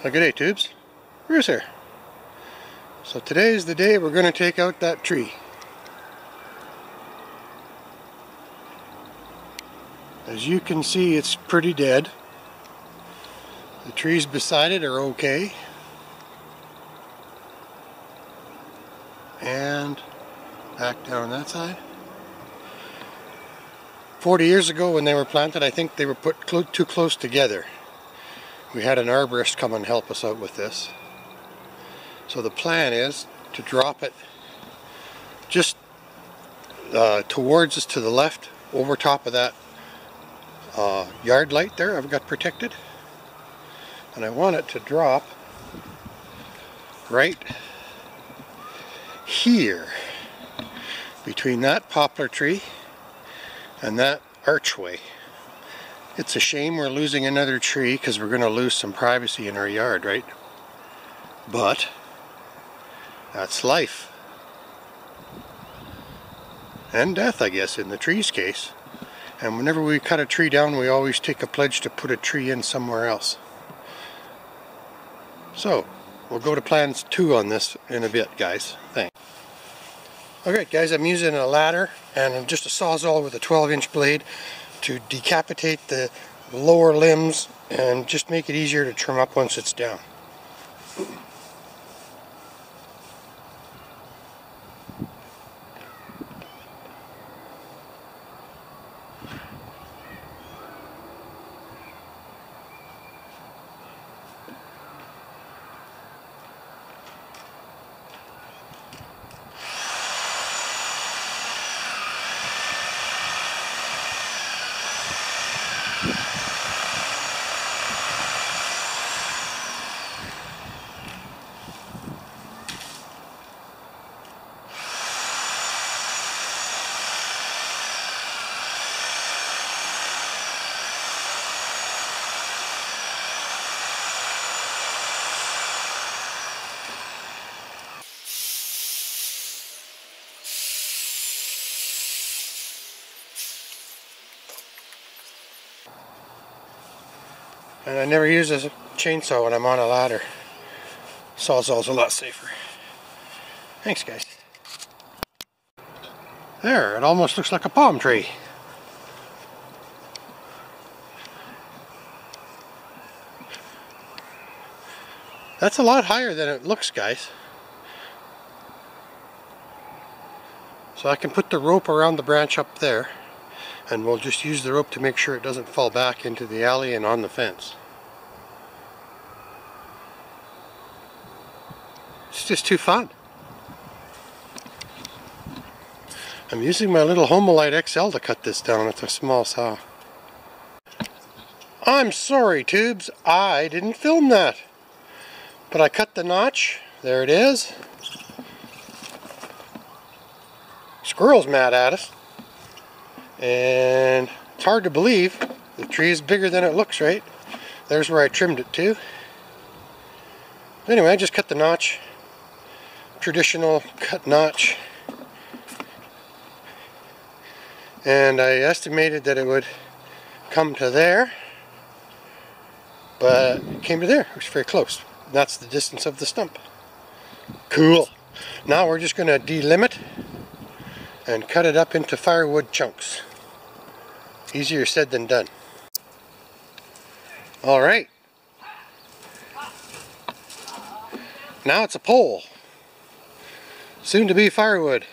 Good day, tubes. Bruce here. So today is the day we're going to take out that tree. As you can see, it's pretty dead. The trees beside it are okay. And back down that side. 40 years ago when they were planted, I think they were put too close together. We had an arborist come and help us out with this. So the plan is to drop it just towards us to the left, over top of that yard light there I've got protected. And I want it to drop right here between that poplar tree and that archway. It's a shame we're losing another tree because we're going to lose some privacy in our yard, right? But that's life. And death, I guess, in the tree's case. And whenever we cut a tree down, we always take a pledge to put a tree in somewhere else. So, we'll go to plans 2 on this in a bit, guys. Thanks. Alright guys, I'm using a ladder and just a sawzall with a 12-inch blade to decapitate the lower limbs and just make it easier to trim up once it's down. And I never use a chainsaw when I'm on a ladder. Sawzall's a lot safer. Thanks, guys. There, it almost looks like a palm tree. That's a lot higher than it looks, guys. So I can put the rope around the branch up there, and we'll just use the rope to make sure it doesn't fall back into the alley and on the fence. It's just too fun. I'm using my little Homelite XL to cut this down with a small saw. I'm sorry, tubes, I didn't film that. But I cut the notch. There it is. Squirrel's mad at us. And it's hard to believe. The tree is bigger than it looks, right? There's where I trimmed it to. Anyway, I just cut the notch. Traditional cut notch. And I estimated that it would come to there. But it came to there. It was very close. That's the distance of the stump. Cool. Now we're just going to delimit and cut it up into firewood chunks. Easier said than done. Alright. Now it's a pole. Soon to be firewood.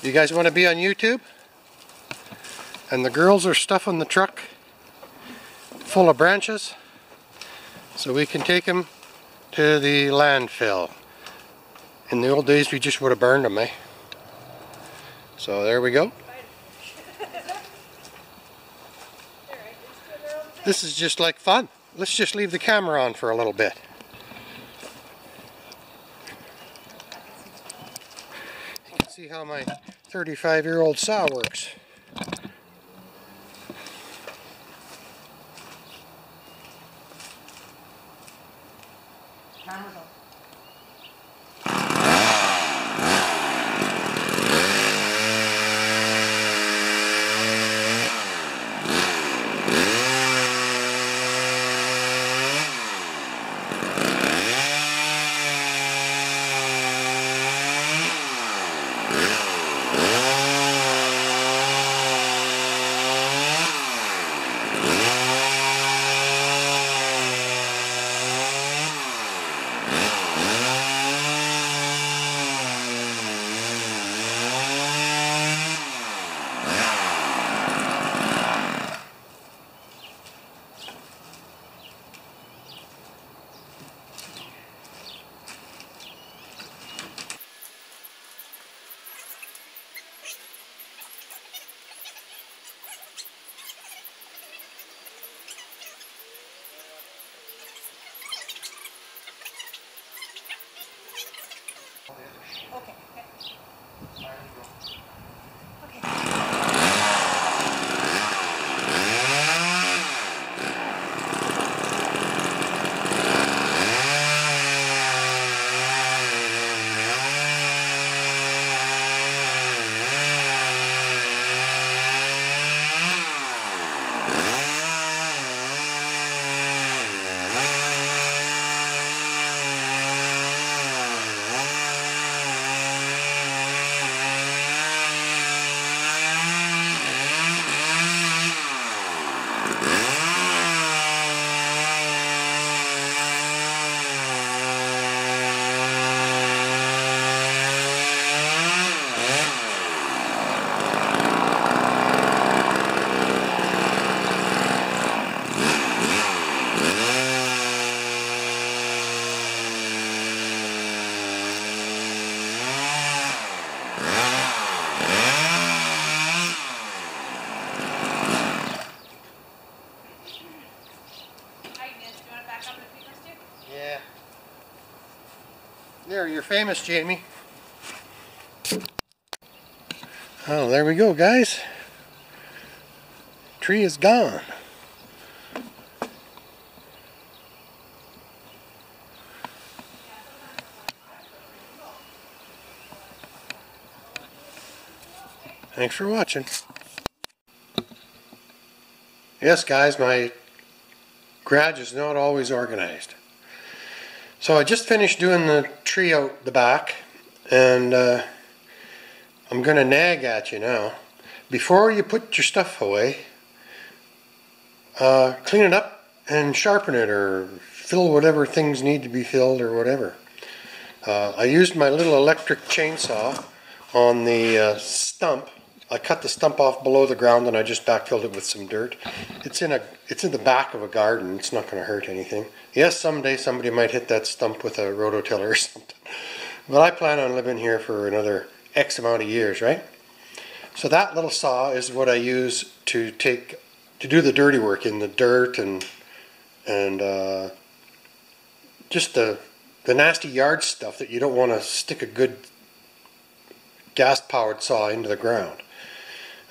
You guys want to be on YouTube? And the girls are stuffing the truck full of branches so we can take them to the landfill. In the old days we just would have burned them, eh? So there we go. This is just like fun. Let's just leave the camera on for a little bit. You can see how my 35-year-old saw works. There, you're famous, Jamie. Oh, there we go, guys. Tree is gone. Thanks for watching. Yes, guys, my garage is not always organized. So I just finished doing the tree out the back, and I'm going to nag at you now. Before you put your stuff away, clean it up and sharpen it, or fill whatever things need to be filled, or whatever. I used my little electric chainsaw on the stump. I cut the stump off below the ground and I just backfilled it with some dirt. It's in the back of a garden. It's not going to hurt anything. Yes, someday somebody might hit that stump with a rototiller or something. But I plan on living here for another X amount of years, right? So that little saw is what I use to do the dirty work in the dirt and just the nasty yard stuff that you don't want to stick a good gas-powered saw into the ground.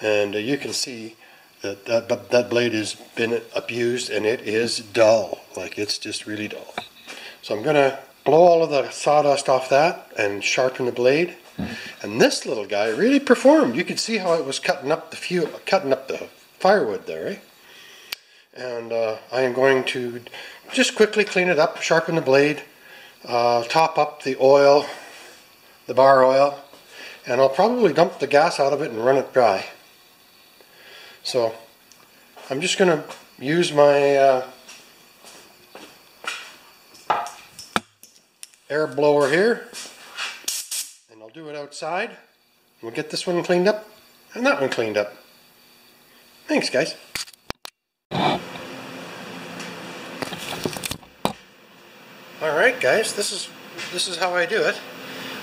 And you can see that blade has been abused, and it is dull. Like, it's just really dull. So I'm going to blow all of the sawdust off that and sharpen the blade. And this little guy really performed. You could see how it was cutting up the firewood there, right? And I am going to just quickly clean it up, sharpen the blade, top up the oil, the bar oil, and I'll probably dump the gas out of it and run it dry. So I'm just going to use my air blower here, and I'll do it outside. We'll get this one cleaned up and that one cleaned up. Thanks, guys. Alright, guys, this is how I do it.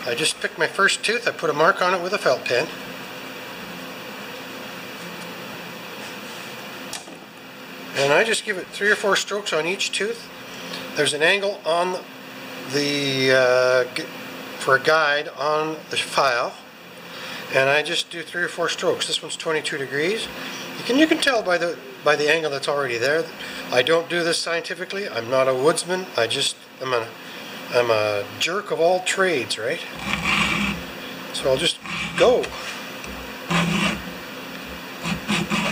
I just pick my first tooth, I put a mark on it with a felt pen. And I just give it 3 or 4 strokes on each tooth. There's an angle on the for a guide on the file, and I just do 3 or 4 strokes. This one's 22 degrees. You can tell by the angle that's already there. I don't do this scientifically. I'm not a woodsman. I'm a jerk of all trades, right? So I'll just go.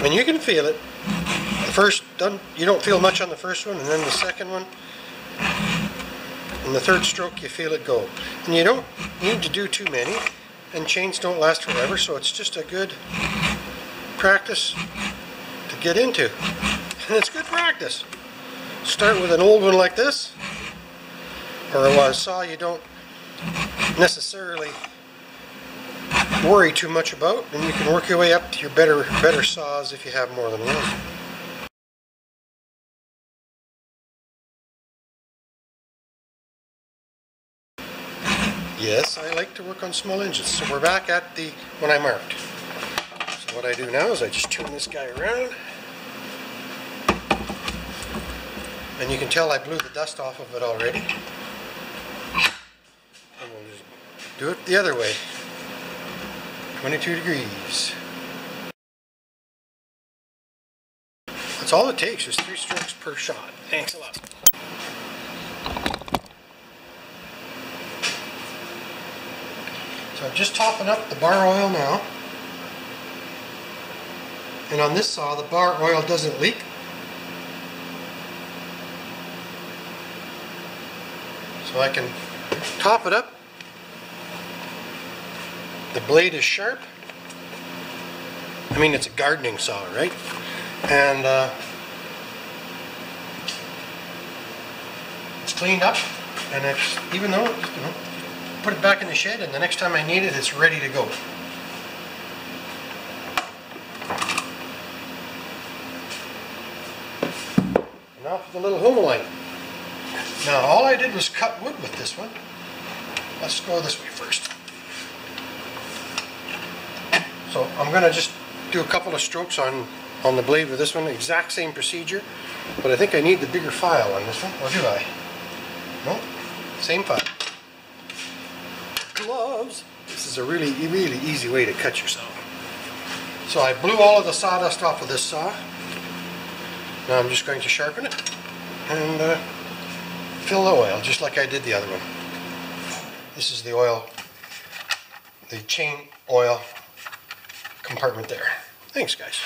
And you can feel it. You don't feel much on the first one, and then the second one, and the third stroke you feel it go. And you don't need to do too many, and chains don't last forever, so it's just a good practice to get into. And it's good practice. Start with an old one like this, or a saw you don't necessarily worry too much about, and you can work your way up to your better saws if you have more than one. Yes, I like to work on small engines. So we're back at when I marked. So what I do now is I just turn this guy around, and you can tell I blew the dust off of it already. And we'll just do it the other way. 22 degrees. That's all it takes, is 3 strokes per shot. Thanks a lot. So I'm just topping up the bar oil now. And on this saw, the bar oil doesn't leak. So I can top it up. The blade is sharp. I mean, it's a gardening saw, right? And it's cleaned up, and it's, even though, put it back in the shed, and the next time I need it, it's ready to go. And now for the little Homelite. Now, all I did was cut wood with this one. Let's go this way first. So I'm going to just do a couple of strokes on the blade with this one, exact same procedure, but I think I need the bigger file on this one, or do I? No, same file. gloves. This is a really easy way to cut yourself. So I blew all of the sawdust off of this saw. Now I'm just going to sharpen it and fill the oil, just like I did the other one. This is the oil, the chain oil compartment there. Thanks, guys.